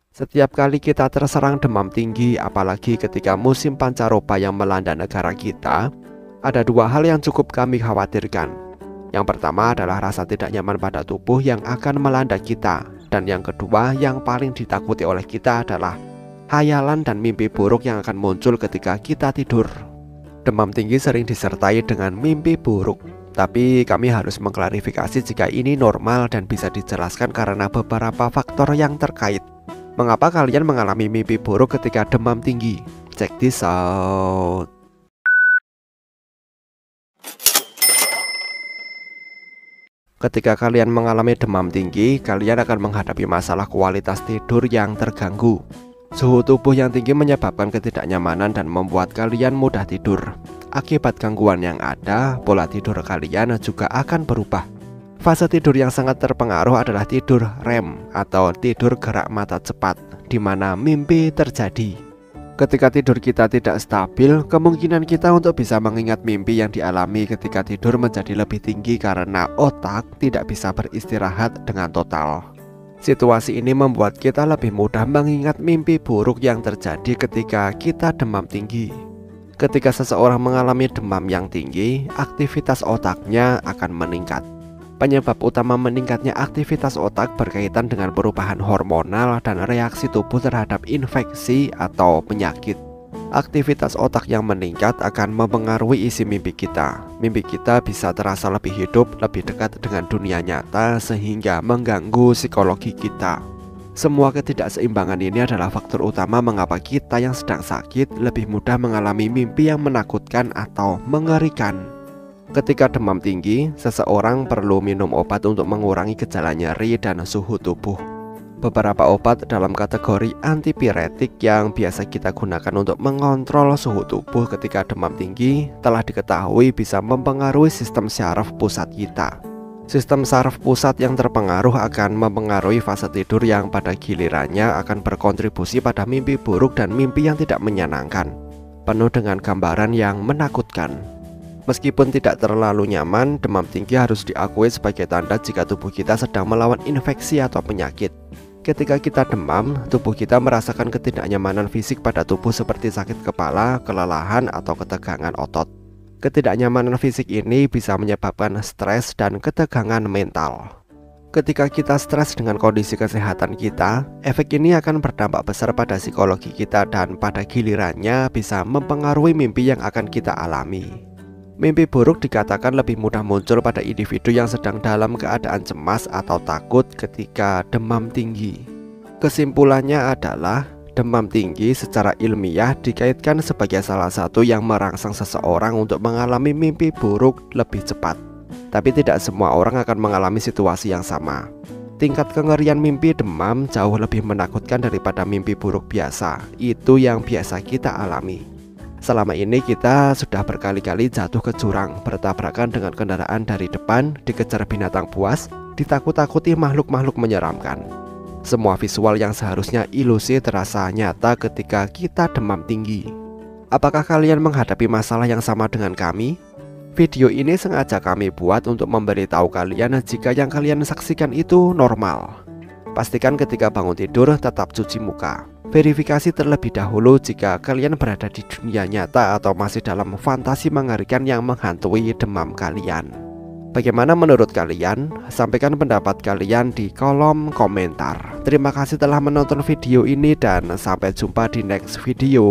Setiap kali kita terserang demam tinggi, apalagi ketika musim pancaroba yang melanda negara kita, ada dua hal yang cukup kami khawatirkan. Yang pertama adalah rasa tidak nyaman pada tubuh yang akan melanda kita, dan yang kedua yang paling ditakuti oleh kita adalah hayalan dan mimpi buruk yang akan muncul ketika kita tidur. Demam tinggi sering disertai dengan mimpi buruk, tapi kami harus mengklarifikasi jika ini normal dan bisa dijelaskan karena beberapa faktor yang terkait. Mengapa kalian mengalami mimpi buruk ketika demam tinggi? Check this out. Ketika kalian mengalami demam tinggi, kalian akan menghadapi masalah kualitas tidur yang terganggu. Suhu tubuh yang tinggi menyebabkan ketidaknyamanan dan membuat kalian mudah tidur. Akibat gangguan yang ada, pola tidur kalian juga akan berubah. Fase tidur yang sangat terpengaruh adalah tidur REM atau tidur gerak mata cepat, di mana mimpi terjadi. Ketika tidur kita tidak stabil, kemungkinan kita untuk bisa mengingat mimpi yang dialami ketika tidur menjadi lebih tinggi karena otak tidak bisa beristirahat dengan total. Situasi ini membuat kita lebih mudah mengingat mimpi buruk yang terjadi ketika kita demam tinggi. Ketika seseorang mengalami demam yang tinggi, aktivitas otaknya akan meningkat. Penyebab utama meningkatnya aktivitas otak berkaitan dengan perubahan hormonal dan reaksi tubuh terhadap infeksi atau penyakit. Aktivitas otak yang meningkat akan mempengaruhi isi mimpi kita. Mimpi kita bisa terasa lebih hidup, lebih dekat dengan dunia nyata, sehingga mengganggu psikologi kita. Semua ketidakseimbangan ini adalah faktor utama mengapa kita yang sedang sakit lebih mudah mengalami mimpi yang menakutkan atau mengerikan. Ketika demam tinggi, seseorang perlu minum obat untuk mengurangi gejala nyeri dan suhu tubuh. Beberapa obat dalam kategori antipiretik yang biasa kita gunakan untuk mengontrol suhu tubuh ketika demam tinggi telah diketahui bisa mempengaruhi sistem syaraf pusat kita. Sistem saraf pusat yang terpengaruh akan mempengaruhi fase tidur yang pada gilirannya akan berkontribusi pada mimpi buruk dan mimpi yang tidak menyenangkan, penuh dengan gambaran yang menakutkan. Meskipun tidak terlalu nyaman, demam tinggi harus diakui sebagai tanda jika tubuh kita sedang melawan infeksi atau penyakit. Ketika kita demam, tubuh kita merasakan ketidaknyamanan fisik pada tubuh seperti sakit kepala, kelelahan, atau ketegangan otot. Ketidaknyamanan fisik ini bisa menyebabkan stres dan ketegangan mental. Ketika kita stres dengan kondisi kesehatan kita, efek ini akan berdampak besar pada psikologi kita dan pada gilirannya bisa mempengaruhi mimpi yang akan kita alami. Mimpi buruk dikatakan lebih mudah muncul pada individu yang sedang dalam keadaan cemas atau takut ketika demam tinggi. Kesimpulannya adalah, demam tinggi secara ilmiah dikaitkan sebagai salah satu yang merangsang seseorang untuk mengalami mimpi buruk lebih cepat. Tapi tidak semua orang akan mengalami situasi yang sama. Tingkat kengerian mimpi demam jauh lebih menakutkan daripada mimpi buruk biasa. Itu yang biasa kita alami. Selama ini kita sudah berkali-kali jatuh ke jurang, bertabrakan dengan kendaraan dari depan, dikejar binatang buas, ditakut-takuti makhluk-makhluk menyeramkan. Semua visual yang seharusnya ilusi terasa nyata ketika kita demam tinggi. Apakah kalian menghadapi masalah yang sama dengan kami? Video ini sengaja kami buat untuk memberitahu kalian jika yang kalian saksikan itu normal. Pastikan ketika bangun tidur tetap cuci muka. Verifikasi terlebih dahulu jika kalian berada di dunia nyata atau masih dalam fantasi mengerikan yang menghantui demam kalian. Bagaimana menurut kalian? Sampaikan pendapat kalian di kolom komentar. Terima kasih telah menonton video ini dan sampai jumpa di next video.